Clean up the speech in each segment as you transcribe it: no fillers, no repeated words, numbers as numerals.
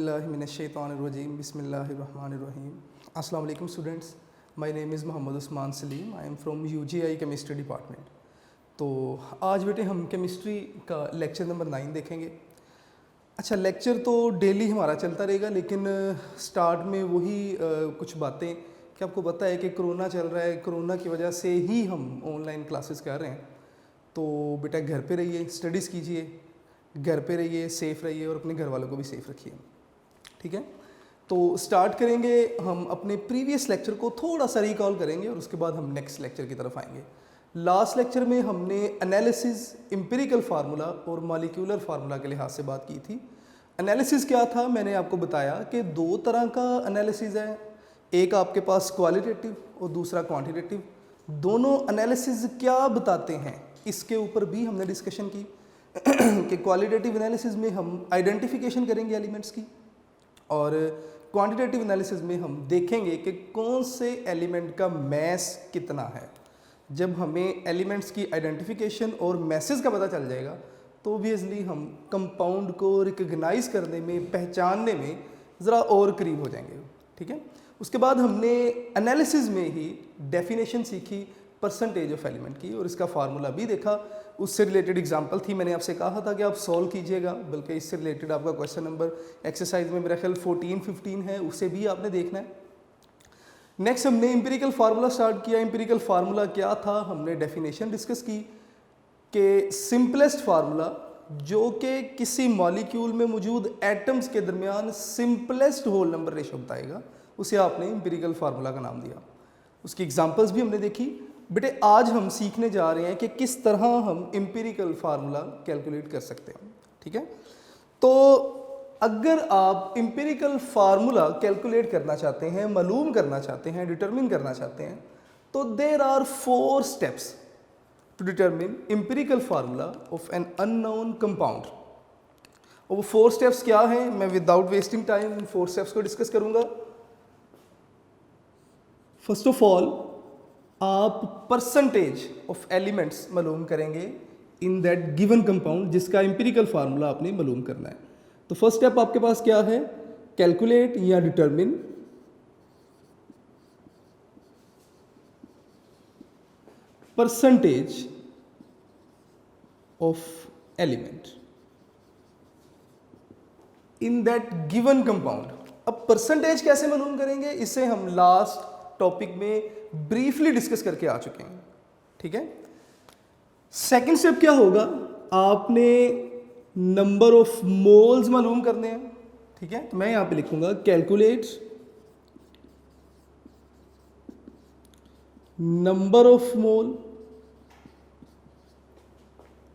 Auzubillahiminash-shaytanir-rajim. Bismillahir-rahmanir-rahim. Assalamu alaikum students. My name is Muhammad Usman Salim. I am from UGI Chemistry Department. तो आज बेटे हम chemistry का lecture number 9 देखेंगे। अच्छा, लेक्चर तो डेली हमारा चलता रहेगा, लेकिन स्टार्ट में वही कुछ बातें कि आपको पता है कि कोरोना चल रहा है, कोरोना की वजह से ही हम ऑनलाइन क्लासेस कर रहे हैं। तो बेटा घर पे रहिए, स्टडीज़ कीजिए, घर पे रहिए, सेफ़ रहिए और अपने घर वालों को भी सेफ़ रखिए, ठीक है। तो स्टार्ट करेंगे, हम अपने प्रीवियस लेक्चर को थोड़ा सा रिकॉल करेंगे और उसके बाद हम नेक्स्ट लेक्चर की तरफ आएंगे। लास्ट लेक्चर में हमने एनालिसिस, एम्पिरिकल फार्मूला और मॉलिक्यूलर फार्मूला के लिहाज से बात की थी। एनालिसिस क्या था, मैंने आपको बताया कि दो तरह का एनालिसिस है, एक आपके पास क्वालिटेटिव और दूसरा क्वांटिटेटिव। दोनों एनालिसिस क्या बताते हैं इसके ऊपर भी हमने डिस्कशन की कि क्वालिटेटिव एनालिसिस में हम आइडेंटिफिकेशन करेंगे एलिमेंट्स की, और क्वांटिटेटिव एनालिसिस में हम देखेंगे कि कौन से एलिमेंट का मैस कितना है। जब हमें एलिमेंट्स की आइडेंटिफिकेशन और मैसेज का पता चल जाएगा तो ऑब्वियसली हम कंपाउंड को रिकग्नाइज करने में, पहचानने में ज़रा और करीब हो जाएंगे, ठीक है। उसके बाद हमने एनालिसिस में ही डेफिनेशन सीखी परसेंटेज ऑफ एलिमेंट की, और इसका फार्मूला भी देखा। उससे रिलेटेड एग्जांपल थी, मैंने आपसे कहा था कि आप सॉल्व कीजिएगा, बल्कि इससे रिलेटेड आपका क्वेश्चन नंबर एक्सरसाइज में मेरा ख्याल 14-15 है, उसे भी आपने देखना है। नेक्स्ट हमने एम्पिरिकल फार्मूला स्टार्ट किया। एम्पिरिकल फार्मूला क्या था, हमने डेफिनेशन डिस्कस की कि सिंपलेस्ट फार्मूला जो कि किसी मॉलिक्यूल में मौजूद एटम्स के दरमियान सिंपलेस्ट होल नंबर रेशो बताएगा, उसे आपने एम्पिरिकल फार्मूला का नाम दिया। उसकी एग्जांपल्स भी हमने देखी। बेटे आज हम सीखने जा रहे हैं कि किस तरह हम एम्पिरिकल फार्मूला कैलकुलेट कर सकते हैं, ठीक है। तो अगर आप एम्पिरिकल फार्मूला कैलकुलेट करना चाहते हैं, मालूम करना चाहते हैं, डिटरमिन करना चाहते हैं, तो there are 4 steps to determine empirical formula of an unknown compound. और वो 4 स्टेप्स क्या हैं, मैं विदाउट वेस्टिंग टाइम उन 4 स्टेप्स को डिस्कस करूंगा। फर्स्ट ऑफ ऑल आप परसेंटेज ऑफ एलिमेंट्स मालूम करेंगे इन दैट गिवन कंपाउंड, जिसका एम्पिरिकल फार्मूला आपने मालूम करना है। तो फर्स्ट स्टेप आपके पास क्या है, कैलकुलेट या determine percentage of element in that given compound. अब परसेंटेज कैसे मालूम करेंगे, इसे हम लास्ट टॉपिक में ब्रीफली डिस्कस करके आ चुके हैं, ठीक है। सेकंड स्टेप क्या होगा, आपने नंबर ऑफ मोल्स मालूम करने हैं, ठीक है। तो मैं यहां पे लिखूंगा कैलकुलेट नंबर ऑफ मोल।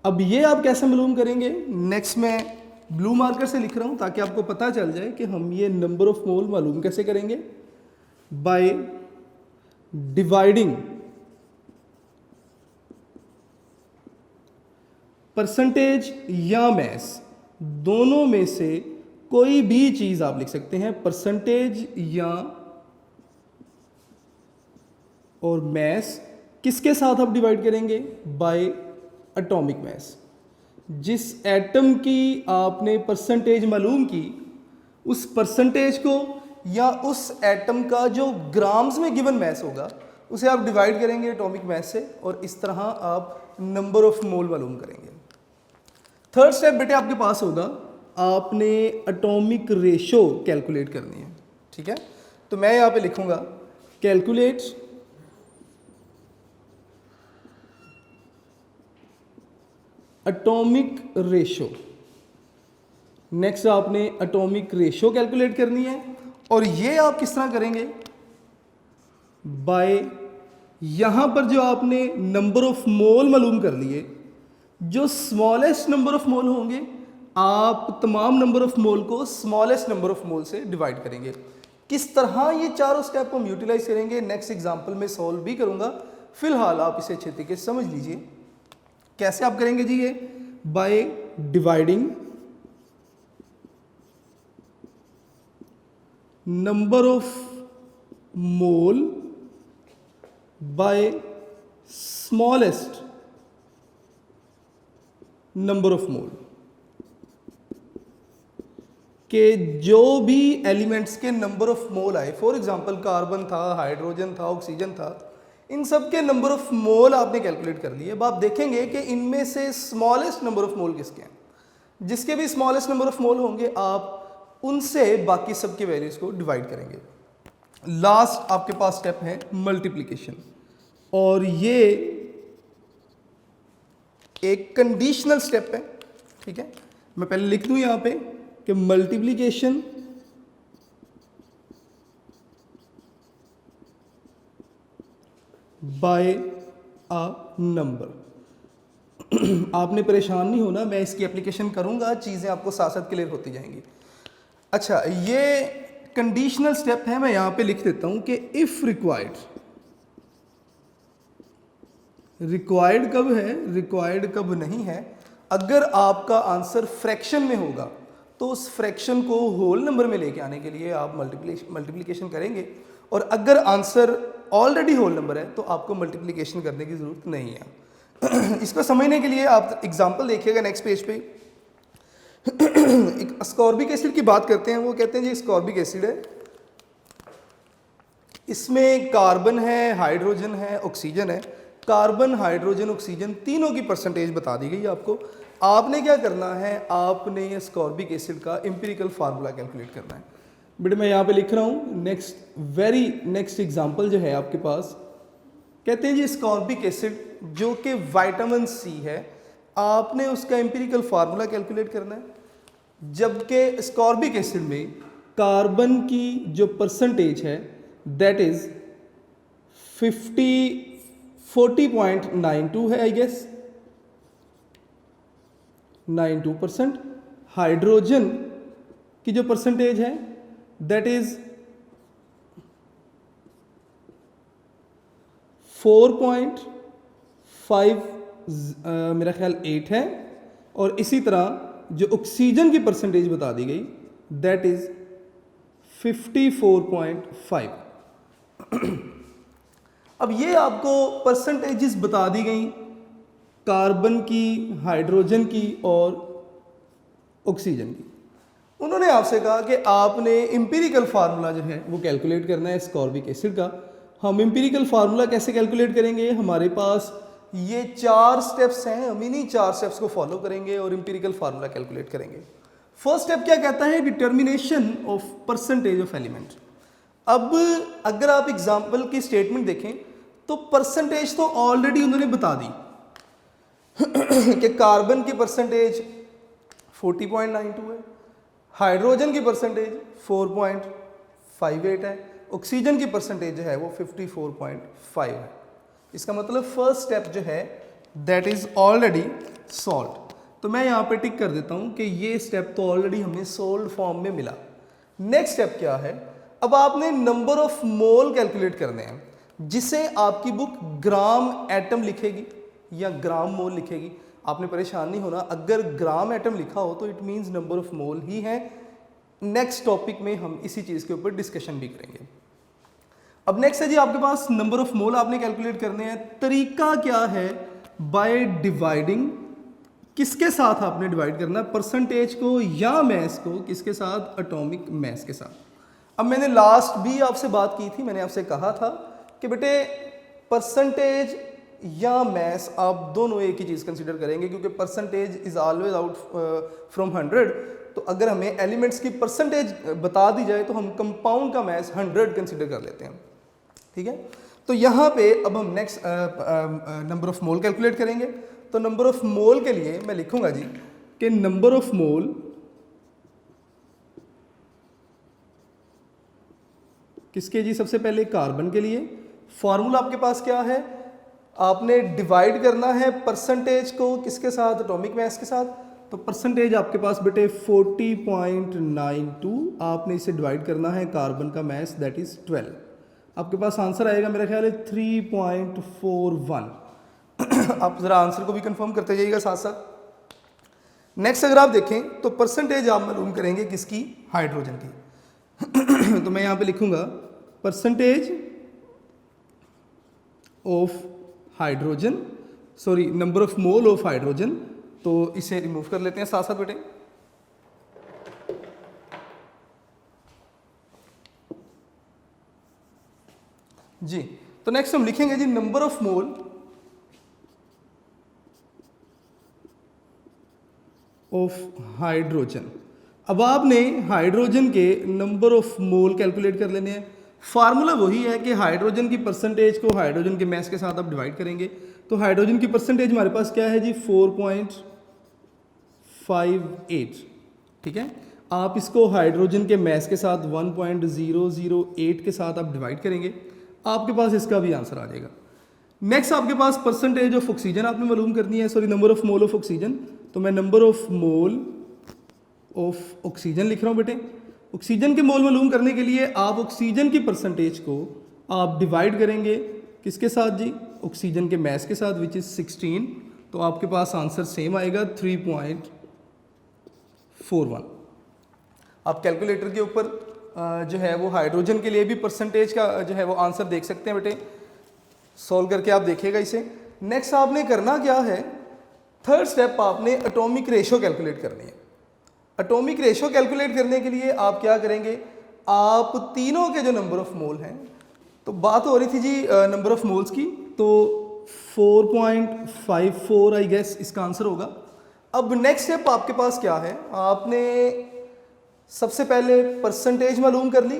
अब ये आप कैसे मालूम करेंगे, नेक्स्ट मैं ब्लू मार्कर से लिख रहा हूं ताकि आपको पता चल जाए कि हम ये नंबर ऑफ मोल मालूम कैसे करेंगे। बाय डिवाइडिंग परसेंटेज या मैस, दोनों में से कोई भी चीज आप लिख सकते हैं, परसेंटेज या और मैस किसके साथ आप डिवाइड करेंगे, बाय एटॉमिक मैस। जिस एटम की आपने परसेंटेज मालूम की, उस परसेंटेज को या उस एटम का जो ग्राम्स में गिवन मैस होगा उसे आप डिवाइड करेंगे एटॉमिक मैस से, और इस तरह आप नंबर ऑफ मोल मालूम करेंगे। थर्ड स्टेप बेटे आपके पास होगा, आपने एटॉमिक रेशो कैलकुलेट करनी है, ठीक है। तो मैं यहां पे लिखूंगा कैलकुलेट एटॉमिक रेशो। नेक्स्ट आपने एटॉमिक रेशो कैलकुलेट करनी है, और ये आप किस तरह करेंगे, बाय यहां पर जो आपने नंबर ऑफ मोल मालूम कर लिए, जो स्मॉलेस्ट नंबर ऑफ मोल होंगे, आप तमाम नंबर ऑफ मोल को स्मॉलेस्ट नंबर ऑफ मोल से डिवाइड करेंगे। किस तरह ये चारों स्टेप हम यूटिलाइज करेंगे, नेक्स्ट एग्जांपल में सॉल्व भी करूंगा। फिलहाल आप इसे अच्छे तरीके से समझ लीजिए। कैसे आप करेंगे जी ये, by dividing number of mole by smallest number of mole. कि जो भी एलिमेंट्स के नंबर ऑफ मोल आए, फॉर एग्जांपल कार्बन था, हाइड्रोजन था, ऑक्सीजन था, इन सब के नंबर ऑफ मोल आपने कैलकुलेट कर लिए। अब आप देखेंगे कि इनमें से स्मॉलेस्ट नंबर ऑफ मोल किसके हैं। जिसके भी स्मॉलेस्ट नंबर ऑफ मोल होंगे आप उनसे बाकी सब के वैल्यूज को डिवाइड करेंगे। लास्ट आपके पास स्टेप है मल्टीप्लिकेशन, और ये एक कंडीशनल स्टेप है। ठीक है, मैं पहले लिख दूं यहां पे कि मल्टीप्लिकेशन बाय अ नंबर। आपने परेशान नहीं होना, मैं इसकी एप्लीकेशन करूंगा, चीज़ें आपको साथ साथ क्लियर होती जाएंगी। अच्छा, ये कंडीशनल स्टेप है, मैं यहां पे लिख देता हूं कि इफ रिक्वायर्ड। रिक्वायर्ड कब है, रिक्वायर्ड कब नहीं है? अगर आपका आंसर फ्रैक्शन में होगा तो उस फ्रैक्शन को होल नंबर में लेके आने के लिए आप मल्टीप्लिकेशन करेंगे, और अगर आंसर ऑलरेडी होल नंबर है तो आपको मल्टीप्लिकेशन करने की ज़रूरत नहीं है। इसको समझने के लिए आप एग्जांपल देखिएगा नेक्स्ट पेज पे। एक अस्कॉर्बिक एसिड की बात करते हैं। वो कहते हैं जी अस्कॉर्बिक एसिड है, इसमें कार्बन है, हाइड्रोजन है, ऑक्सीजन है। कार्बन, हाइड्रोजन, ऑक्सीजन तीनों की परसेंटेज बता दी गई आपको। आपने क्या करना है, आपने अस्कॉर्बिक एसिड का एम्पिरिकल फार्मूला कैलकुलेट करना है। बेटे मैं यहाँ पे लिख रहा हूँ नेक्स्ट एग्जांपल जो है आपके पास, कहते हैं जी अस्कॉर्बिक एसिड जो कि विटामिन सी है, आपने उसका एम्पिरिकल फार्मूला कैलकुलेट करना है। जबकि अस्कॉर्बिक एसिड में कार्बन की जो परसेंटेज है दैट इज 40.92 है, आई गेस 92%। हाइड्रोजन की जो परसेंटेज है दैट इज 4.5 मेरा ख्याल 8 है, और इसी तरह जो ऑक्सीजन की परसेंटेज बता दी गई दैट इज 54.5। अब ये आपको परसेंटेजेस बता दी गई कार्बन की, हाइड्रोजन की और ऑक्सीजन की। उन्होंने आपसे कहा कि आपने एम्पिरिकल फार्मूला जो है वो कैलकुलेट करना है अस्कॉर्बिक एसिड का। हम एम्पिरिकल फार्मूला कैसे कैलकुलेट करेंगे? हमारे पास ये 4 स्टेप्स हैं, हम इन्हीं 4 स्टेप्स को फॉलो करेंगे और एम्पिरिकल फार्मूला कैलकुलेट करेंगे। फर्स्ट स्टेप क्या कहता है? Determination of percentage of element. अब अगर आप एग्जाम्पल की स्टेटमेंट देखें तो परसेंटेज तो ऑलरेडी उन्होंने बता दी कि कार्बन की परसेंटेज 40.92 है, हाइड्रोजन की परसेंटेज 4.58 है, ऑक्सीजन की परसेंटेज जो है वो 54.5 है। इसका मतलब फर्स्ट स्टेप जो है दैट इज ऑलरेडी सॉल्व्ड। तो मैं यहाँ पे टिक कर देता हूँ कि ये स्टेप तो ऑलरेडी हमें सोल्ड फॉर्म में मिला। नेक्स्ट स्टेप क्या है? अब आपने नंबर ऑफ मोल कैलकुलेट करने हैं, जिसे आपकी बुक ग्राम एटम लिखेगी या ग्राम मोल लिखेगी। आपने परेशान नहीं होना, अगर ग्राम एटम लिखा हो तो it means number of mole ही है। नेक्स्ट टॉपिक में हम इसी चीज़ के ऊपर डिस्कशन भी करेंगे। अब नेक्स्ट है जी आपके पास नंबर ऑफ मोल आपने कैलकुलेट करने हैं। तरीका क्या है? By dividing. किसके साथ आपने डिवाइड करना है? परसेंटेज को या मैस को? किसके साथ? एटॉमिक मैस के साथ। अब मैंने लास्ट भी आपसे बात की थी, मैंने आपसे कहा था कि बेटे परसेंटेज या मैस आप दोनों एक ही चीज़ कंसिडर करेंगे, क्योंकि percentage is always out from 100। तो अगर हमें एलिमेंट्स की परसेंटेज बता दी जाए तो हम कंपाउंड का मैस 100 कंसिडर कर लेते हैं। ठीक है, तो यहाँ पे अब हम next number of mole calculate करेंगे। तो नंबर ऑफ मोल के लिए मैं लिखूंगा जी कि नंबर ऑफ मोल किसके जी? सबसे पहले कार्बन के लिए। फॉर्मूला आपके पास क्या है? आपने डिवाइड करना है परसेंटेज को किसके साथ? एटॉमिक मैस के साथ। तो परसेंटेज आपके पास बेटे 40.92, आपने इसे डिवाइड करना है कार्बन का मैस दैट इज 12। आपके पास आंसर आएगा मेरा ख्याल है 3.41। आप ज़रा आंसर को भी कंफर्म करते जाइएगा साथ साथ। नेक्स्ट अगर आप देखें तो परसेंटेज आप मालूम करेंगे किसकी? हाइड्रोजन की। तो मैं यहाँ पे लिखूंगा percentage of hydrogen, sorry number of mole of hydrogen. तो इसे रिमूव कर लेते हैं साथ साथ बेटे। जी। तो नेक्स्ट हम लिखेंगे जी number of mole of hydrogen. अब आपने हाइड्रोजन के नंबर ऑफ मोल कैलकुलेट कर लेने हैं। फार्मूला वही है कि हाइड्रोजन की परसेंटेज को हाइड्रोजन के मास के साथ आप डिवाइड करेंगे। तो हाइड्रोजन की परसेंटेज हमारे पास क्या है जी 4.58, ठीक है। आप इसको हाइड्रोजन के मास के साथ 1.008 के साथ आप डिवाइड करेंगे, आपके पास इसका भी आंसर आ जाएगा। नेक्स्ट आपके पास परसेंटेज ऑफ ऑक्सीजन आपने मालूम करनी है, sorry number of mole of oxygen. तो मैं number of mole of oxygen लिख रहा हूँ बेटे। ऑक्सीजन के मोल मालूम करने के लिए आप ऑक्सीजन की परसेंटेज को आप डिवाइड करेंगे किसके साथ जी, ऑक्सीजन के मास के साथ, विच इज 16। तो आपके पास आंसर सेम आएगा 3.41। आप कैलकुलेटर के ऊपर जो है वो हाइड्रोजन के लिए भी परसेंटेज का जो है वो आंसर देख सकते हैं बेटे, सॉल्व करके आप देखिएगा इसे। नेक्स्ट आपने करना क्या है, थर्ड स्टेप आपने एटॉमिक रेशो कैलकुलेट करनी है। एटॉमिक रेशो कैलकुलेट करने के लिए आप क्या करेंगे, आप तीनों के जो नंबर ऑफ मोल हैं, तो बात हो रही थी जी नंबर ऑफ मोल्स की, तो 4.54 आई गेस इसका आंसर होगा। अब नेक्स्ट स्टेप आपके पास क्या है, आपने सबसे पहले परसेंटेज मालूम कर ली।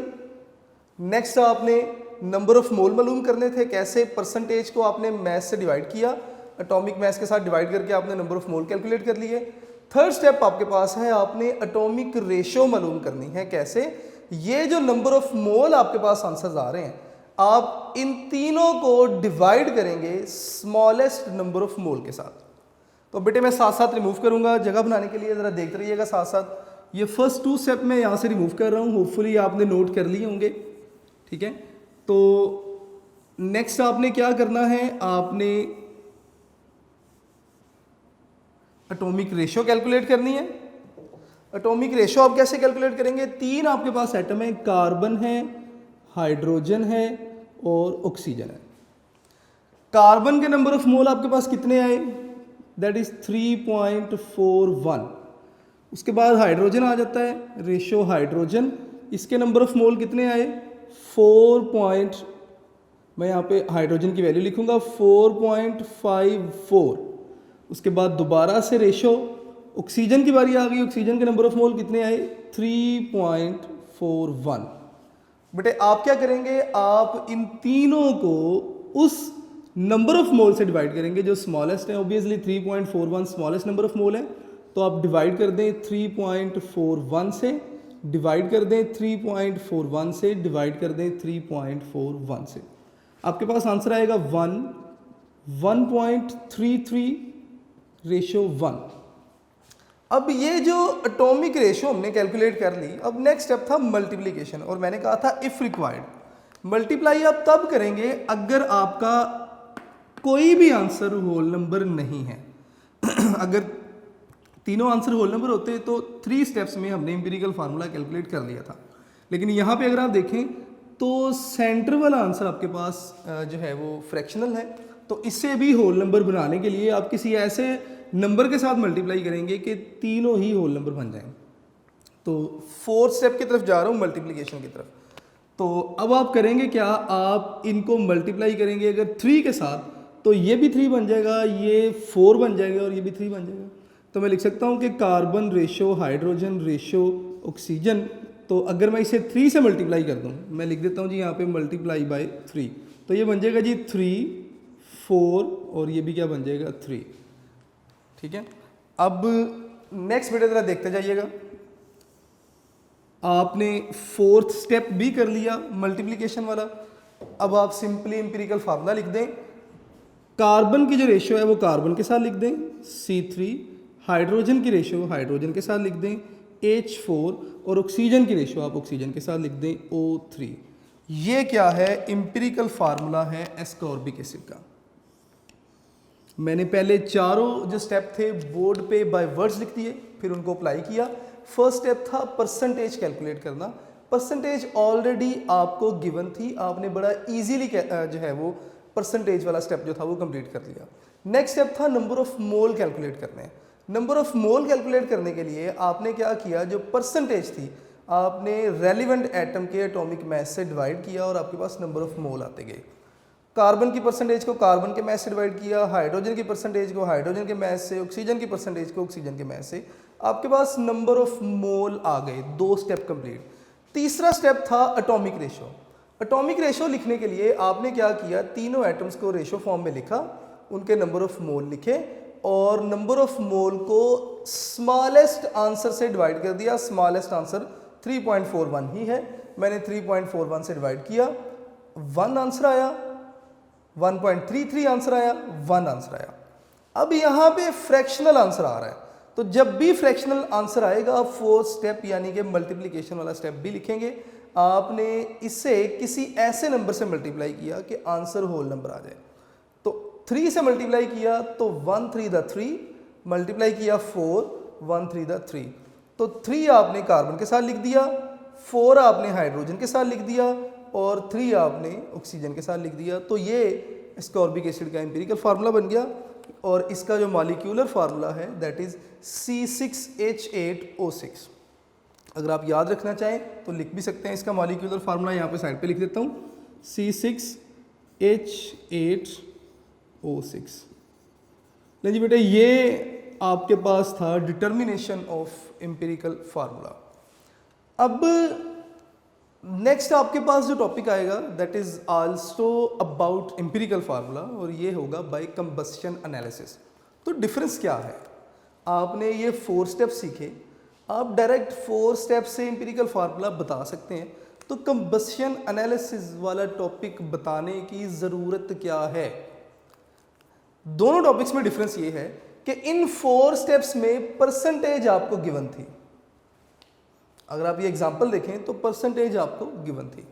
नेक्स्ट आपने नंबर ऑफ मोल मालूम करने थे, कैसे परसेंटेज को आपने मास से डिवाइड किया, एटॉमिक मास के साथ डिवाइड करके आपने नंबर ऑफ मोल कैलकुलेट कर लिए। थर्ड स्टेप आपके पास है, आपने एटॉमिक रेशो मालूम करनी है। कैसे, ये जो नंबर ऑफ मोल आपके पास आंसर्स आ रहे हैं, आप इन तीनों को डिवाइड करेंगे स्मॉलेस्ट नंबर ऑफ मोल के साथ। तो बेटे मैं साथ साथ रिमूव करूंगा जगह बनाने के लिए, ज़रा देखते रहिएगा साथ साथ। ये फर्स्ट 2 स्टेप मैं यहाँ से रिमूव कर रहा हूँ, होपफुली आपने नोट कर लिए होंगे, ठीक है। तो नेक्स्ट आपने क्या करना है, आपने एटॉमिक रेशो कैलकुलेट करनी है। एटॉमिक रेशो आप कैसे कैलकुलेट करेंगे, 3 आपके पास एटम है, कार्बन है, हाइड्रोजन है और ऑक्सीजन है। कार्बन के नंबर ऑफ मोल आपके पास कितने आए, दैट इज 3.41। उसके बाद हाइड्रोजन आ जाता है, रेशो हाइड्रोजन, इसके नंबर ऑफ मोल कितने आए 4. मैं यहाँ पे हाइड्रोजन की वैल्यू लिखूंगा 4.54। उसके बाद दोबारा से रेशो, ऑक्सीजन की बारी आ गई, ऑक्सीजन के नंबर ऑफ मोल कितने आए 3.41। बेटे आप क्या करेंगे, आप इन तीनों को उस नंबर ऑफ मोल से डिवाइड करेंगे जो स्मॉलेस्ट है। ऑब्वियसली 3.41 स्मॉलेस्ट नंबर ऑफ मोल है, तो आप डिवाइड कर दें 3.41 से, डिवाइड कर दें 3.41 से, डिवाइड कर दें 3.41 से, आपके पास आंसर आएगा 1.33 रेशो 1। अब ये जो एटॉमिक रेशो हमने कैलकुलेट कर ली, अब नेक्स्ट स्टेप था मल्टीप्लिकेशन, और मैंने कहा था इफ रिक्वायर्ड। मल्टीप्लाई आप तब करेंगे अगर आपका कोई भी आंसर होल नंबर नहीं है। अगर तीनों आंसर होल नंबर होते तो 3 स्टेप्स में हमने एम्पिरिकल फार्मूला कैलकुलेट कर लिया था, लेकिन यहाँ पे अगर आप देखें तो सेंटर वाला आंसर आपके पास जो है वो फ्रैक्शनल है। तो इससे भी होल नंबर बनाने के लिए आप किसी ऐसे नंबर के साथ मल्टीप्लाई करेंगे कि तीनों ही होल नंबर बन जाएं। तो 4th स्टेप की तरफ जा रहा हूँ, मल्टीप्लिकेशन की तरफ। तो अब आप करेंगे क्या, आप इनको मल्टीप्लाई करेंगे अगर 3 के साथ, तो ये भी 3 बन जाएगा, ये 4 बन जाएगा और ये भी 3 बन जाएगा। तो मैं लिख सकता हूँ कि carbon ratio hydrogen ratio oxygen, तो अगर मैं इसे 3 से मल्टीप्लाई कर दूँ, मैं लिख देता हूँ जी यहाँ पे मल्टीप्लाई बाय 3, तो ये बन जाएगा जी 3, 4 और ये भी क्या बन जाएगा 3, ठीक है। अब नेक्स्ट बेटे जरा देखते जाइएगा, आपने 4th स्टेप भी कर लिया मल्टीप्लिकेशन वाला। अब आप सिंपली एम्पिरिकल फार्मूला लिख दें, कार्बन की जो रेशियो है वो कार्बन के साथ लिख दें C3, हाइड्रोजन की रेशियो हाइड्रोजन के साथ लिख दें H4 और ऑक्सीजन की रेशियो आप ऑक्सीजन के साथ लिख दें O3। ये क्या है, एम्पिरिकल फार्मूला है एस्कॉर्बिक एसिड का। मैंने पहले चारों जो स्टेप थे बोर्ड पे बाय वर्ड्स लिख दिए, फिर उनको अप्लाई किया। फर्स्ट स्टेप था परसेंटेज कैलकुलेट करना, परसेंटेज ऑलरेडी आपको गिवन थी, आपने बड़ा इजीली जो है वो परसेंटेज वाला स्टेप जो था वो कंप्लीट कर लिया। नेक्स्ट स्टेप था नंबर ऑफ मोल कैलकुलेट करने। नंबर ऑफ मोल कैलकुलेट करने के लिए आपने क्या किया, जो परसेंटेज थी आपने रेलिवेंट एटम के एटॉमिक मास से डिवाइड किया और आपके पास नंबर ऑफ मोल आते गए। कार्बन की परसेंटेज को कार्बन के मास से डिवाइड किया, हाइड्रोजन की परसेंटेज को हाइड्रोजन के मास से, ऑक्सीजन की परसेंटेज को ऑक्सीजन के मास से, आपके पास नंबर ऑफ मोल आ गए। 2 स्टेप कंप्लीट। तीसरा स्टेप था एटॉमिक रेशो। एटॉमिक रेशो लिखने के लिए आपने क्या किया, तीनों एटम्स को रेशो फॉर्म में लिखा, उनके नंबर ऑफ मोल लिखे और नंबर ऑफ मोल को स्मॉलेस्ट आंसर से डिवाइड कर दिया। स्मॉलेस्ट आंसर 3.41 ही है, मैंने 3.41 से डिवाइड किया, 1 आंसर आया, 1.33 आंसर आया, 1 आंसर आया। अब यहाँ पे फ्रैक्शनल आंसर आ रहा है, तो जब भी फ्रैक्शनल आंसर आएगा आप 4th स्टेप यानी कि मल्टीप्लिकेशन वाला स्टेप भी लिखेंगे। आपने इससे किसी ऐसे नंबर से मल्टीप्लाई किया कि आंसर होल नंबर आ जाए। तो 3 से मल्टीप्लाई किया तो 1 3 द 3, मल्टीप्लाई किया 4 1 3 द 3, तो 3 आपने कार्बन के साथ लिख दिया, 4 आपने हाइड्रोजन के साथ लिख दिया और 3 आपने ऑक्सीजन के साथ लिख दिया। तो ये एस्कॉर्बिक एसिड का एम्पिरिकल फार्मूला बन गया और इसका जो मॉलिक्यूलर फार्मूला है दैट इज C6H8O6। अगर आप याद रखना चाहें तो लिख भी सकते हैं इसका मॉलिक्यूलर फार्मूला, यहाँ पे साइड पे लिख देता हूँ, C6H8O6। नहीं जी बेटे, ये आपके पास था डिटर्मिनेशन ऑफ एम्पिरिकल फार्मूला। अब नेक्स्ट आपके पास जो टॉपिक आएगा that is also about empirical formula और ये होगा बाय कंबस्शन एनालिसिस। तो डिफरेंस क्या है, आपने ये 4 स्टेप सीखे, आप डायरेक्ट 4 स्टेप से एम्पिरिकल फार्मूला बता सकते हैं, तो कंबस्शन एनालिसिस वाला टॉपिक बताने की ज़रूरत क्या है। दोनों टॉपिक्स में डिफरेंस ये है कि इन 4 स्टेप्स में परसेंटेज आपको गिवन थी। अगर आप ये एग्जांपल देखें तो परसेंटेज आपको गिवन थी।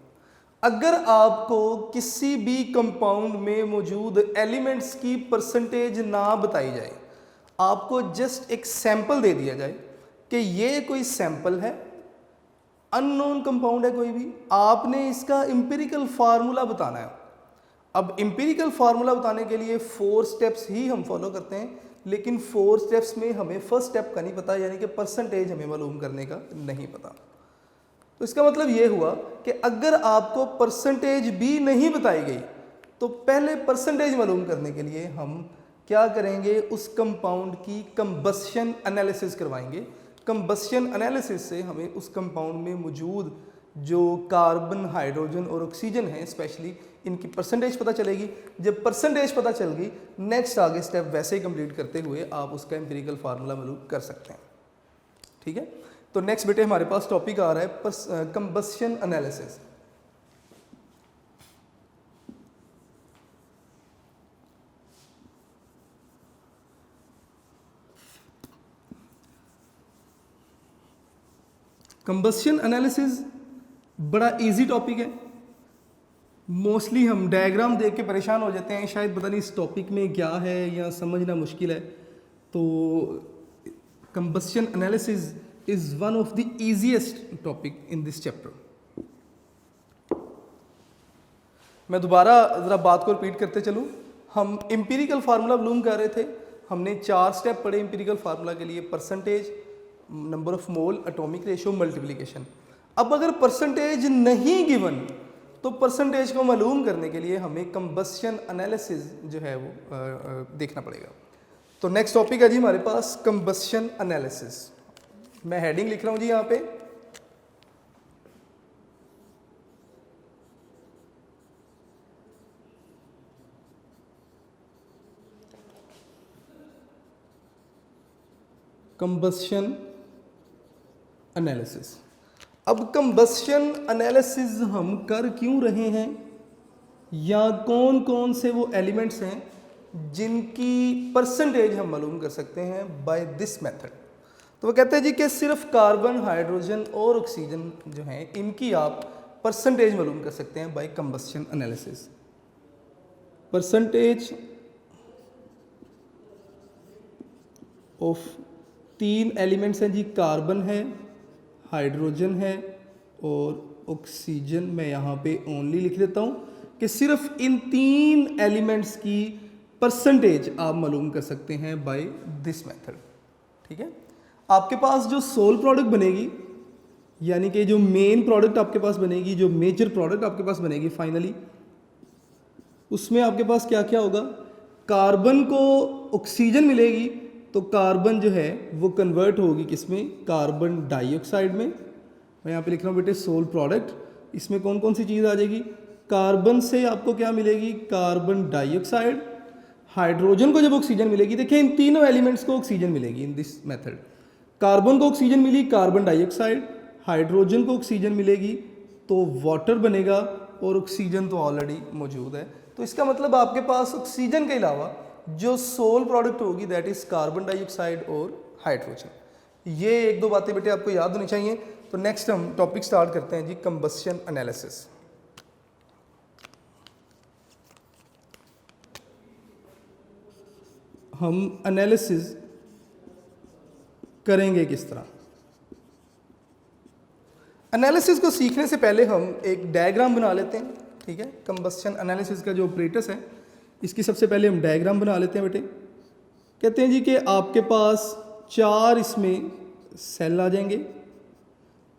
अगर आपको किसी भी कंपाउंड में मौजूद एलिमेंट्स की परसेंटेज ना बताई जाए, आपको जस्ट एक सैंपल दे दिया जाए कि ये कोई सैंपल है, अननोन कंपाउंड है कोई भी, आपने इसका एम्पिरिकल फार्मूला बताना है। अब एम्पिरिकल फार्मूला बताने के लिए 4 स्टेप्स ही हम फॉलो करते हैं, लेकिन 4 स्टेप्स में हमें फर्स्ट स्टेप का नहीं पता, यानी कि परसेंटेज हमें मालूम करने का नहीं पता। तो इसका मतलब ये हुआ कि अगर आपको परसेंटेज भी नहीं बताई गई तो पहले परसेंटेज मालूम करने के लिए हम क्या करेंगे, उस कंपाउंड की कंबस्शन एनालिसिस करवाएंगे। कंबस्शन एनालिसिस से हमें उस कंपाउंड में मौजूद जो कार्बन, हाइड्रोजन और ऑक्सीजन है स्पेशली, इनकी परसेंटेज पता चलेगी। जब परसेंटेज पता चल गई, नेक्स्ट आगे स्टेप वैसे ही कंप्लीट करते हुए आप उसका एम्पिरिकल फार्मूला मालूम कर सकते हैं। ठीक है, तो नेक्स्ट बेटे हमारे पास टॉपिक आ रहा है कंबस्शन एनालिसिस। कंबस्शन एनालिसिस बड़ा इजी टॉपिक है। मोस्टली हम डायग्राम देख के परेशान हो जाते हैं, शायद पता नहीं इस टॉपिक में क्या है या समझना मुश्किल है। तो combustion analysis is one of the easiest topic in this chapter. मैं दोबारा ज़रा बात को रिपीट करते चलूँ। हम एम्पिरिकल फार्मूला मालूम कर रहे थे, हमने 4 स्टेप पढ़े एम्पिरिकल फार्मूला के लिए, percentage, number of mole, atomic ratio, multiplication. अब अगर परसेंटेज नहीं गिवन तो परसेंटेज को मालूम करने के लिए हमें कंबस्शन एनालिसिस जो है वो देखना पड़ेगा। तो नेक्स्ट टॉपिक है जी हमारे पास कंबस्शन एनालिसिस। मैं हेडिंग लिख रहा हूँ जी यहाँ पे, कंबस्शन एनालिसिस। अब कंबस्शन एनालिसिस हम कर क्यों रहे हैं, या कौन कौन से वो एलिमेंट्स हैं जिनकी परसेंटेज हम मालूम कर सकते हैं बाय दिस मेथड। तो वो कहते हैं जी कि सिर्फ कार्बन, हाइड्रोजन और ऑक्सीजन जो हैं इनकी आप परसेंटेज मालूम कर सकते हैं by combustion analysis. Percentage of 3 elements हैं जी, कार्बन है, हाइड्रोजन है और ऑक्सीजन। मैं यहाँ पे ओनली लिख देता हूँ कि सिर्फ इन 3 एलिमेंट्स की परसेंटेज आप मालूम कर सकते हैं बाय दिस मेथड। ठीक है, आपके पास जो सोल प्रोडक्ट बनेगी यानी कि जो मेन प्रोडक्ट आपके पास बनेगी, जो मेजर प्रोडक्ट आपके पास बनेगी फाइनली, उसमें आपके पास क्या क्या होगा, कार्बन को ऑक्सीजन मिलेगी तो कार्बन जो है वो कन्वर्ट होगी किसमें, कार्बन डाइऑक्साइड में। मैं यहाँ पे लिख रहा हूँ बेटे सोल प्रोडक्ट, इसमें कौन कौन सी चीज़ आ जाएगी, कार्बन से आपको क्या मिलेगी, कार्बन डाइऑक्साइड। हाइड्रोजन को जब ऑक्सीजन मिलेगी, देखिए इन तीनों एलिमेंट्स को ऑक्सीजन मिलेगी इन दिस मेथड। कार्बन को ऑक्सीजन मिली, कार्बन डाइऑक्साइड, हाइड्रोजन को ऑक्सीजन मिलेगी तो वाटर बनेगा, और ऑक्सीजन तो ऑलरेडी मौजूद है। तो इसका मतलब आपके पास ऑक्सीजन के अलावा जो सोल प्रोडक्ट होगी दैट इज कार्बन डाइऑक्साइड और हाइड्रोजन। ये एक दो बातें बेटे आपको याद होनी चाहिए। तो नेक्स्ट हम टॉपिक स्टार्ट करते हैं जी, कंबस्शन एनालिसिस। हम एनालिसिस करेंगे किस तरह। एनालिसिस को सीखने से पहले हम एक डायग्राम बना लेते हैं, ठीक है। कंबस्शन एनालिसिस का जो ऑपरेटर्स है इसकी सबसे पहले हम डायग्राम बना लेते हैं बेटे। कहते हैं जी कि आपके पास 4 इसमें सेल आ जाएंगे,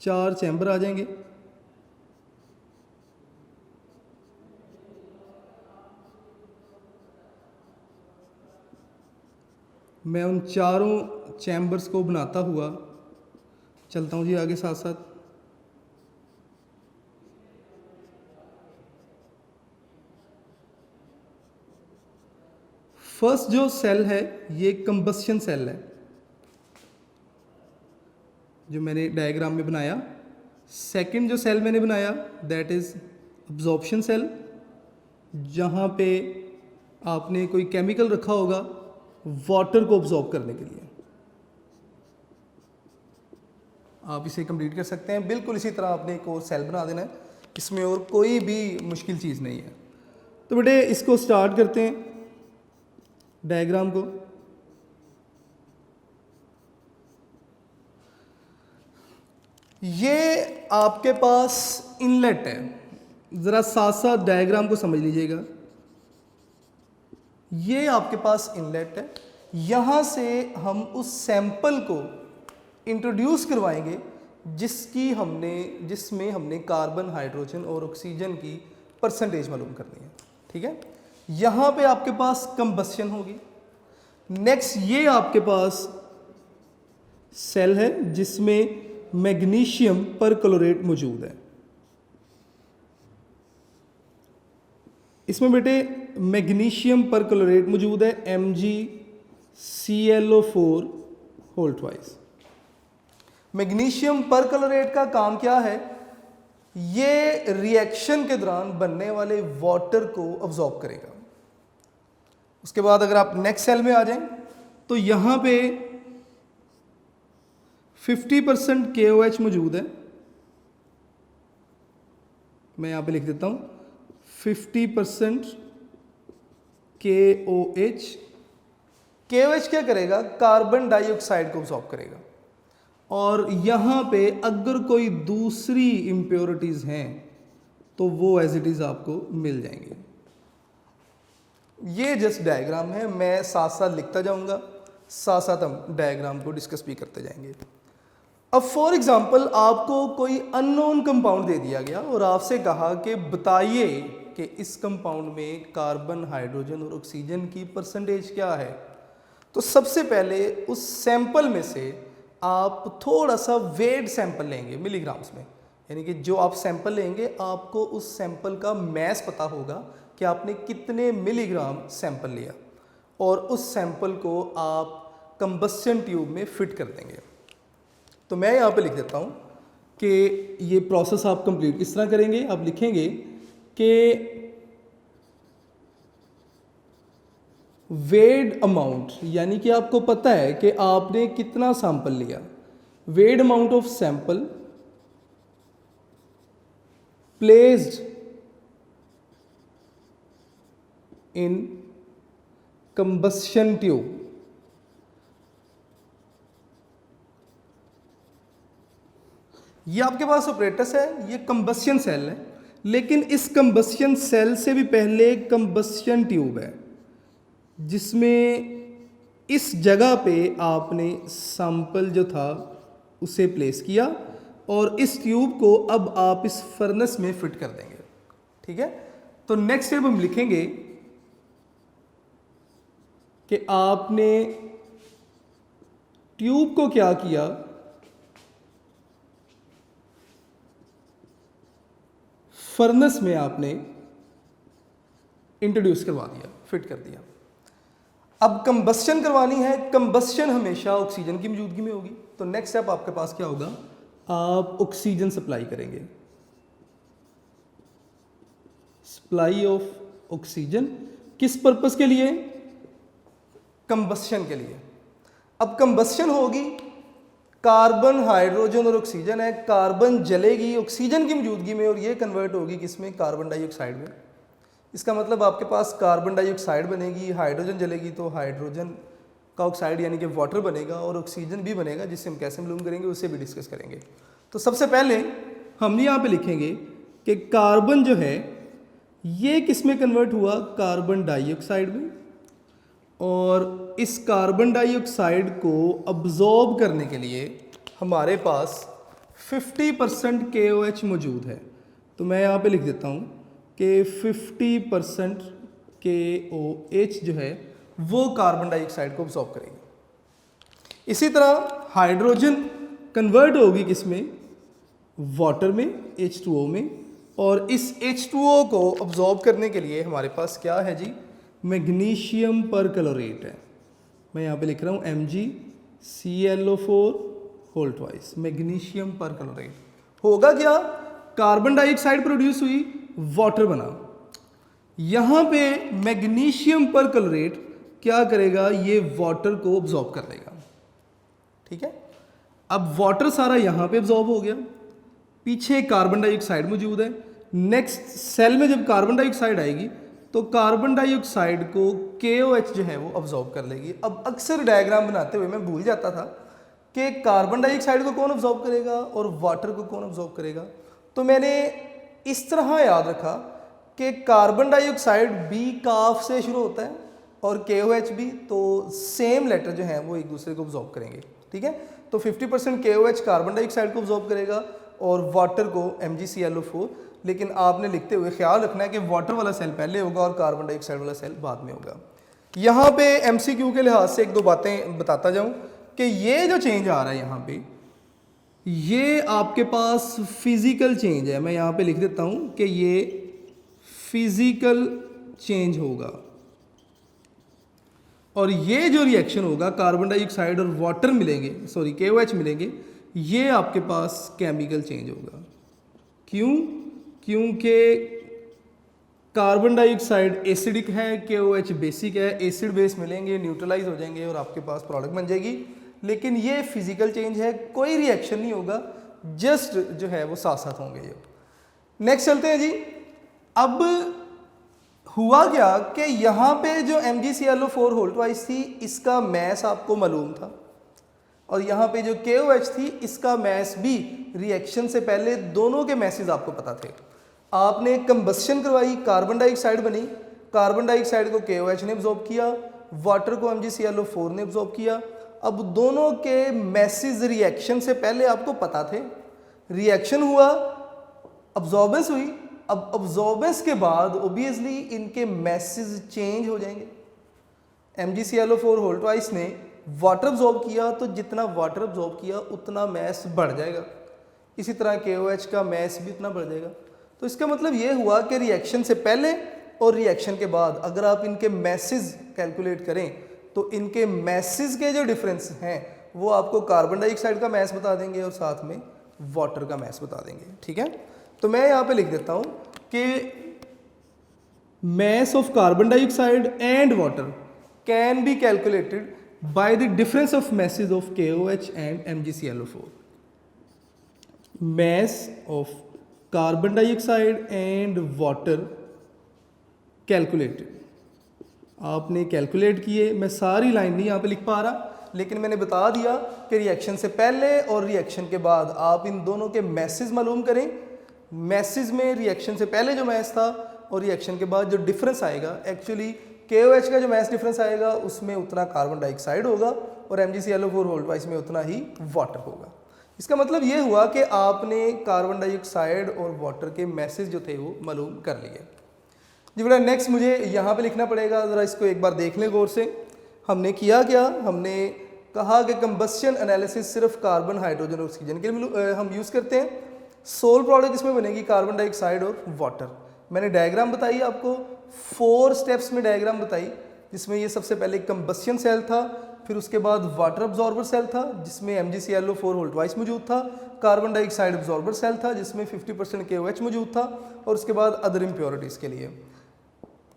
4 चैम्बर आ जाएंगे। मैं उन चारों चैम्बर्स को बनाता हुआ चलता हूँ जी आगे साथ साथ। फर्स्ट जो सेल है ये कंबस्शन सेल है जो मैंने डायग्राम में बनाया। सेकंड जो सेल मैंने बनाया दैट इज अब्जॉर्प्शन सेल, जहाँ पे आपने कोई केमिकल रखा होगा वाटर को अब्जॉर्ब करने के लिए। आप इसे कंप्लीट कर सकते हैं। बिल्कुल इसी तरह आपने एक और सेल बना देना है, इसमें और कोई भी मुश्किल चीज़ नहीं है। तो बेटे इसको स्टार्ट करते हैं डायग्राम को। ये आपके पास इनलेट है, ज़रा साथ साथ डायग्राम को समझ लीजिएगा। ये आपके पास इनलेट है, यहाँ से हम उस सैंपल को इंट्रोड्यूस करवाएंगे जिसमें हमने कार्बन, हाइड्रोजन और ऑक्सीजन की परसेंटेज मालूम करनी है, ठीक है। यहाँ पे आपके पास कंबस्शन होगी। नेक्स्ट ये आपके पास सेल है जिसमें मैग्नीशियम परक्लोरेट मौजूद है। इसमें बेटे मैग्नीशियम परक्लोरेट मौजूद है, MgClO4 whole twice. Magnesium perchlorate का काम क्या है, ये रिएक्शन के दौरान बनने वाले वाटर को अब्जॉर्ब करेगा। उसके बाद अगर आप नेक्स्ट सेल में आ जाएं तो यहाँ पे 50% KOH मौजूद है। मैं यहाँ पे लिख देता हूँ 50% KOH। KOH क्या करेगा, कार्बन डाइऑक्साइड को अब्जॉर्ब करेगा। और यहाँ पे अगर कोई दूसरी इम्प्योरिटीज हैं तो वो एज इट इज आपको मिल जाएंगे। ये जस्ट डायग्राम है, मैं साथ साथ लिखता जाऊंगा, साथ साथ हम डायग्राम को डिस्कस भी करते जाएंगे। अब फॉर एग्जांपल आपको कोई अननोन कंपाउंड दे दिया गया और आपसे कहा कि बताइए कि इस कंपाउंड में कार्बन, हाइड्रोजन और ऑक्सीजन की परसेंटेज क्या है। तो सबसे पहले उस सैंपल में से आप थोड़ा सा वेट सैंपल लेंगे मिलीग्राम्स में, यानी कि जो आप सैंपल लेंगे आपको उस सैंपल का मैस पता होगा कि आपने कितने मिलीग्राम सैंपल लिया, और उस सैंपल को आप कंबस्शन ट्यूब में फिट कर देंगे। तो मैं यहाँ पे लिख देता हूँ कि ये प्रोसेस आप कंप्लीट किस तरह करेंगे। आप लिखेंगे कि वेड अमाउंट, यानी कि आपको पता है कि आपने कितना सैंपल लिया। Weighed amount of sample placed in combustion tube. ये आपके पास ऑपरेटर्स है, ये कंबस्शन सेल है, लेकिन इस कंबस्शन सेल से भी पहले कंबस्शन ट्यूब है जिसमें इस जगह पे आपने सैंपल जो था उसे प्लेस किया। और इस ट्यूब को अब आप इस फर्नेस में फिट कर देंगे। ठीक है, तो नेक्स्ट स्टेप हम लिखेंगे कि आपने ट्यूब को क्या किया, फर्नेस में आपने इंट्रोड्यूस करवा दिया, फिट कर दिया। अब कंबस्शन करवानी है, कंबस्शन हमेशा ऑक्सीजन की मौजूदगी में होगी। तो नेक्स्ट स्टेप आपके पास क्या होगा, आप ऑक्सीजन सप्लाई करेंगे, सप्लाई ऑफ ऑक्सीजन। किस पर्पस के लिए, कंबस्शन के लिए। अब कंबस्शन होगी, कार्बन, हाइड्रोजन और ऑक्सीजन है, कार्बन जलेगी ऑक्सीजन की मौजूदगी में और ये कन्वर्ट होगी किसमें, कार्बन डाइऑक्साइड में। इसका मतलब आपके पास कार्बन डाइऑक्साइड बनेगी, हाइड्रोजन जलेगी तो हाइड्रोजन का ऑक्साइड यानी कि वाटर बनेगा और ऑक्सीजन भी बनेगा, जिससे हम कैसे मालूम करेंगे उससे भी डिस्कस करेंगे। तो सबसे पहले हम यहाँ पे लिखेंगे कि कार्बन जो है ये किस में कन्वर्ट हुआ, कार्बन डाइऑक्साइड में, और इस कार्बन डाइऑक्साइड को अब्जॉर्ब करने के लिए हमारे पास 50% KOH मौजूद है। तो मैं यहाँ पे लिख देता हूँ कि 50% KOH जो है वो कार्बन डाइऑक्साइड को अब्जॉर्ब करेगी। इसी तरह हाइड्रोजन कन्वर्ट होगी किसमें, वाटर में, H2O में, और इस H2O को अब्जॉर्ब करने के लिए हमारे पास क्या है जी, मैग्नीशियम पर क्लोरेट है। मैं यहाँ पे लिख रहा हूँ MgClO4 होल ट्वाइस, मैग्नीशियम पर क्लोरेट। होगा क्या, कार्बन डाइऑक्साइड प्रोड्यूस हुई, वाटर बना। यहाँ पे मैग्नीशियम पर क्लोरेट क्या करेगा, ये वाटर को अब्जॉर्ब कर लेगा। ठीक है, अब वाटर सारा यहाँ पे अब्जॉर्ब हो गया, पीछे कार्बन डाइऑक्साइड मौजूद है। नेक्स्ट सेल में जब कार्बन डाइऑक्साइड आएगी तो कार्बन डाइऑक्साइड को KOH जो है वो अब्जॉर्ब कर लेगी। अब अक्सर डायग्राम बनाते हुए मैं भूल जाता था कि कार्बन डाइऑक्साइड को कौन अब्जॉर्ब करेगा और वाटर को कौन अब्जॉर्ब करेगा। तो मैंने इस तरह याद रखा कि कार्बन डाइऑक्साइड B काफ से शुरू होता है और KOH भी, तो सेम लेटर जो है वो एक दूसरे को अब्जॉर्ब करेंगे। ठीक है, तो 50% KOH कार्बन डाइऑक्साइड को अब्जॉर्ब करेगा और वाटर को MgClO4। लेकिन आपने लिखते हुए ख्याल रखना है कि वाटर वाला सेल पहले होगा और कार्बन डाइऑक्साइड वाला सेल बाद में होगा। यहाँ पे MCQ के लिहाज से एक दो बातें बताता जाऊँ कि ये जो चेंज आ रहा है यहाँ पे, ये आपके पास फिजिकल चेंज है। मैं यहाँ पे लिख देता हूँ कि ये फिजिकल चेंज होगा, और ये जो रिएक्शन होगा, कार्बन डाइऑक्साइड और वाटर मिलेंगे, सॉरी KOH मिलेंगे, ये आपके पास केमिकल चेंज होगा। क्यों, क्योंकि कार्बन डाइऑक्साइड एसिडिक है, KOH बेसिक है, एसिड बेस मिलेंगे, न्यूट्रलाइज हो जाएंगे और आपके पास प्रोडक्ट बन जाएगी। लेकिन ये फिजिकल चेंज है, कोई रिएक्शन नहीं होगा, जस्ट जो है वो साथ साथ होंगे। ये नेक्स्ट चलते हैं जी। अब हुआ क्या कि यहाँ पे जो MgClO4 होल ट्वाइस थी, इसका मैस आपको मालूम था, और यहाँ पे जो KOH थी इसका मैस भी रिएक्शन से पहले दोनों के मैसेज आपको पता थे। आपने कंबस्शन करवाई, कार्बन डाइऑक्साइड बनी, कार्बन डाइऑक्साइड को KOH ने अब्जॉर्ब किया, वाटर को MgClO4 ने अब्जॉर्ब किया। अब दोनों के मैसेज रिएक्शन से पहले आपको पता थे, रिएक्शन हुआ, अब्जॉर्बेंस हुई। अब अब्जॉर्बेंस के बाद ओबियसली इनके मैसेज चेंज हो जाएंगे। MgClO4 होल ट्वाइस ने वाटर अब्जॉर्ब किया, तो जितना वाटर अब्जॉर्ब किया उतना मैस बढ़ जाएगा। इसी तरह KOH का मैस भी उतना बढ़ जाएगा। तो इसका मतलब ये हुआ कि रिएक्शन से पहले और रिएक्शन के बाद अगर आप इनके मैसेज कैलकुलेट करें तो इनके मैसेज के जो डिफरेंस हैं वो आपको कार्बन डाइऑक्साइड का मैस बता देंगे और साथ में वाटर का मैस बता देंगे। ठीक है, तो मैं यहाँ पे लिख देता हूँ कि mass of carbon dioxide and water can be calculated by the difference of masses of KOH and MgClO4. Mass of carbon dioxide and water calculated. आपने कैलकुलेट किए, मैं सारी लाइन नहीं यहाँ पे लिख पा रहा, लेकिन मैंने बता दिया कि रिएक्शन से पहले और रिएक्शन के बाद आप इन दोनों के मैसेज मालूम करें। मैसेज में रिएक्शन से पहले जो मैस था और रिएक्शन के बाद जो डिफरेंस आएगा, एक्चुअली KOH का जो मैस डिफरेंस आएगा उसमें उतना कार्बन डाइऑक्साइड होगा और MgClO4 होल ट्वाइस में उतना ही वाटर होगा। इसका मतलब ये हुआ कि आपने कार्बन डाइऑक्साइड और वाटर के मैसेज जो थे वो मालूम कर लिए। जी बेटा नेक्स्ट मुझे यहाँ पे लिखना पड़ेगा, ज़रा इसको एक बार देख लें गौर से। हमने किया क्या, हमने कहा कि कंबस्शन एनालिसिस सिर्फ कार्बन हाइड्रोजन और ऑक्सीजन के लिए हम यूज़ करते हैं। सोल प्रोडक्ट इसमें बनेगी कार्बन डाइऑक्साइड और वाटर। मैंने डायग्राम बताई आपको, 4 स्टेप्स में डायग्राम बताई, जिसमें ये सबसे पहले कंबस्शन सेल था, फिर उसके बाद वाटर अब्जॉर्बर सेल था जिसमें MgClO4 होल ट्वाइस मौजूद था, कार्बन डाइऑक्साइड अब्जॉर्बर सेल था जिसमें 50% KOH मौजूद था, और उसके बाद अदर इम्प्योरिटीज़ के लिए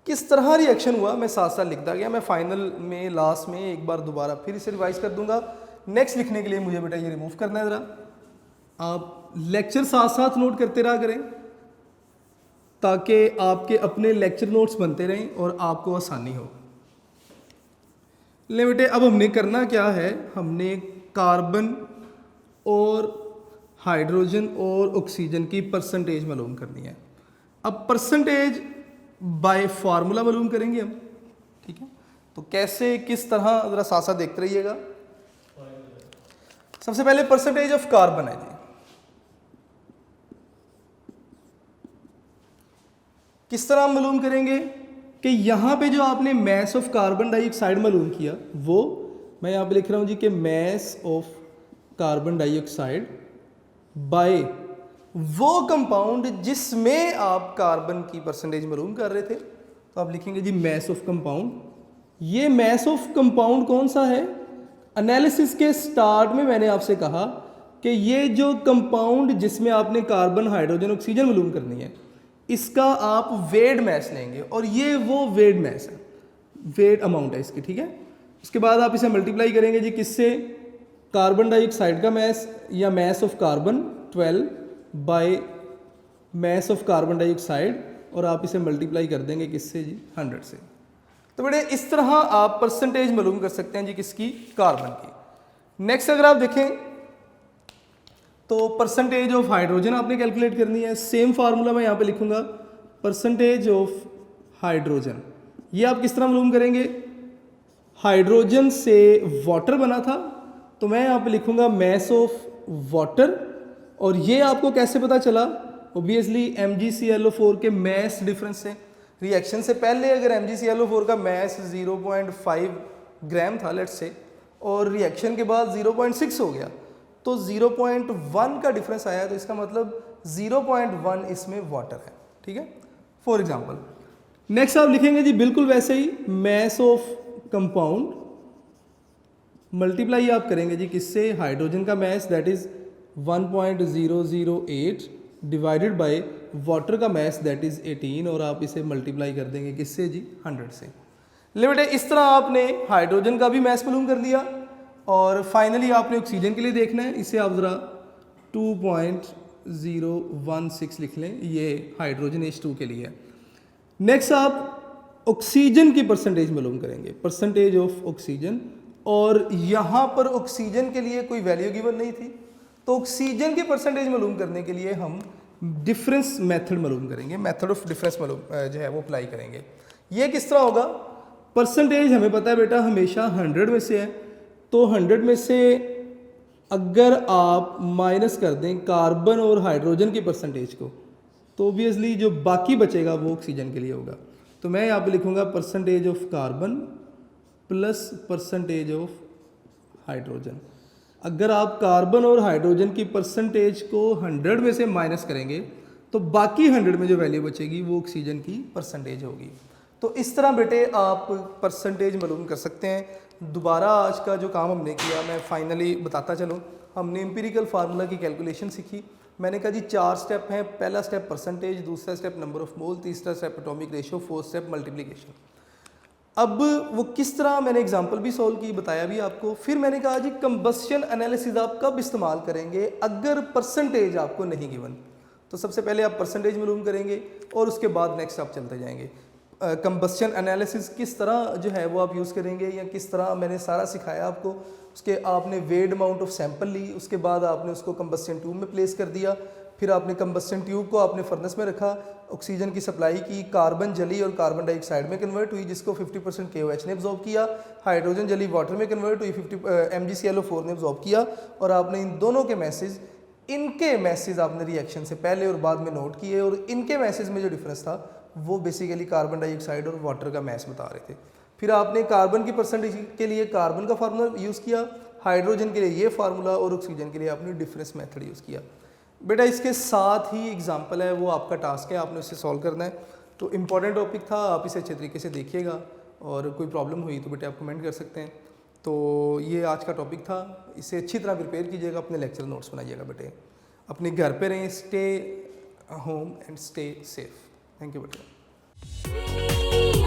किस तरह रिएक्शन हुआ मैं साथ साथ लिखता गया। मैं फाइनल में लास्ट में एक बार दोबारा फिर इसे रिवाइज कर दूंगा। नेक्स्ट लिखने के लिए मुझे बेटा ये रिमूव करना है, ज़रा आप लेक्चर साथ साथ नोट करते रहा करें ताकि आपके अपने लेक्चर नोट्स बनते रहें और आपको आसानी हो। ले बेटे अब हमने करना क्या है, हमने कार्बन और हाइड्रोजन और ऑक्सीजन की परसेंटेज मालूम करनी है। अब परसेंटेज बाय फार्मूला मालूम करेंगे हम, ठीक है। तो कैसे किस तरह ज़रा साथ साथ देखते रहिएगा। सबसे पहले परसेंटेज ऑफ कार्बन है जी, किस तरह हम मालूम करेंगे कि यहाँ पे जो आपने मैस ऑफ कार्बन डाइऑक्साइड मालूम किया वो मैं यहाँ पे लिख रहा हूँ जी कि mass of carbon dioxide by वो कंपाउंड जिसमें आप कार्बन की परसेंटेज मालूम कर रहे थे। तो आप लिखेंगे जी मैस ऑफ कंपाउंड। ये मैस ऑफ कंपाउंड कौन सा है, एनालिसिस के स्टार्ट में मैंने आपसे कहा कि ये जो कंपाउंड जिसमें आपने कार्बन हाइड्रोजन ऑक्सीजन मालूम करनी है इसका आप वेट मैस लेंगे, और ये वो वेट मैस है, वेट अमाउंट है इसकी, ठीक है। उसके बाद आप इसे मल्टीप्लाई करेंगे जी किससे, कार्बन डाइऑक्साइड का मैस या mess of carbon 12 by mass of carbon dioxide, और आप इसे मल्टीप्लाई कर देंगे किससे जी, 100 से। तो बेटे इस तरह आप परसेंटेज मालूम कर सकते हैं जी किसकी, कार्बन की। नेक्स्ट अगर आप देखें तो परसेंटेज ऑफ हाइड्रोजन आपने कैलकुलेट करनी है। सेम फार्मूला मैं यहाँ पे लिखूंगा, परसेंटेज ऑफ हाइड्रोजन। ये आप किस तरह मालूम करेंगे, हाइड्रोजन से वाटर बना था तो मैं यहाँ पे लिखूंगा मैस ऑफ वाटर, और ये आपको कैसे पता चला, ऑब्वियसली MgClO4 के मैस डिफरेंस से। रिएक्शन से पहले अगर MgClO4 का मैस 0.5 ग्राम था लेट्स से, और रिएक्शन के बाद 0.6 हो गया, तो 0.1 का डिफरेंस आया, तो इसका मतलब 0.1 इसमें वाटर है, ठीक है, फॉर एग्जांपल। नेक्स्ट आप लिखेंगे जी बिल्कुल वैसे ही, मैस ऑफ कंपाउंड मल्टीप्लाई आप करेंगे जी किससे, हाइड्रोजन का mass that is 1.008 divided by water का मैस दैट इज 18, और आप इसे मल्टीप्लाई कर देंगे किससे जी, 100 से। ले बेटे इस तरह आपने हाइड्रोजन का भी मैस मालूम कर लिया, और फाइनली आपने ऑक्सीजन के लिए देखना है। इसे आप ज़रा 2.016 लिख लें, ये हाइड्रोजन H2 के लिए है। नेक्स्ट आप ऑक्सीजन की परसेंटेज मालूम करेंगे, परसेंटेज ऑफ ऑक्सीजन, और यहाँ पर ऑक्सीजन के लिए कोई वैल्यू गिवन नहीं थी, तो ऑक्सीजन की परसेंटेज मालूम करने के लिए हम डिफरेंस मेथड मालूम करेंगे, मेथड ऑफ डिफरेंस मालूम जो है वो अप्लाई करेंगे। ये किस तरह होगा, परसेंटेज हमें पता है बेटा हमेशा 100 में से है, तो 100 में से अगर आप माइनस कर दें कार्बन और हाइड्रोजन की परसेंटेज को, तो ऑब्वियसली जो बाकी बचेगा वो ऑक्सीजन के लिए होगा। तो मैं यहाँ पे लिखूँगा percentage of carbon plus percentage of hydrogen. अगर आप कार्बन और हाइड्रोजन की परसेंटेज को 100 में से माइनस करेंगे तो बाकी 100 में जो वैल्यू बचेगी वो ऑक्सीजन की परसेंटेज होगी। तो इस तरह बेटे आप परसेंटेज मालूम कर सकते हैं। दोबारा आज का जो काम हमने किया मैं फाइनली बताता चलूँ। हमने एम्पिरिकल फार्मूला की कैलकुलेशन सीखी। मैंने कहा जी 4 स्टेप हैं। पहला स्टेप परसेंटेज, दूसरा स्टेप नंबर ऑफ मोल, तीसरा step atomic ratio, fourth step multiplication. अब वो किस तरह मैंने एग्जांपल भी सॉल्व की, बताया भी आपको। फिर मैंने कहा जी कंबस्शन एनालिसिस आप कब इस्तेमाल करेंगे अगर परसेंटेज आपको नहीं गिवन। तो सबसे पहले आप परसेंटेज मालूम करेंगे और उसके बाद नेक्स्ट आप चलते जाएंगे। कंबस्शन एनालिसिस किस तरह जो है वो आप यूज़ करेंगे या किस तरह मैंने सारा सिखाया आपको। उसके आपने वेट अमाउंट ऑफ सैंपल ली, उसके बाद आपने उसको कंबस्शन ट्यूब में प्लेस कर दिया, फिर आपने कंबस्टन ट्यूब को आपने फर्नेस में रखा, ऑक्सीजन की सप्लाई की, कार्बन जली और कार्बन डाइऑक्साइड में कन्वर्ट हुई जिसको 50% KOH ने एब्जॉर्ब किया, हाइड्रोजन जली वाटर में कन्वर्ट हुई 50 MgClO4 ने एब्जॉर्ब किया, और आपने इन दोनों के मैसेज, इनके मैसेज आपने रिएक्शन से पहले और बाद में नोट किए, और इनके मैसेज में जो डिफरेंस था वो बेसिकली कार्बन डाइऑक्साइड और वाटर का मैस बता रहे थे। फिर आपने कार्बन की परसेंटेज के लिए कार्बन का फार्मूला यूज़ किया, हाइड्रोजन के लिए ये फार्मूला, और ऑक्सीजन के लिए आपने डिफरेंस मेथड यूज़ किया। बेटा इसके साथ ही एग्जाम्पल है, वो आपका टास्क है, आपने उसे सॉल्व करना है। तो इम्पॉर्टेंट टॉपिक था, आप इसे अच्छे तरीके से देखिएगा, और कोई प्रॉब्लम हुई तो बेटे आप कमेंट कर सकते हैं। तो ये आज का टॉपिक था, इसे अच्छी तरह प्रिपेयर कीजिएगा, अपने लेक्चर नोट्स बनाइएगा बेटे, अपने घर पे रहें, stay home and stay safe. Thank you बेटे।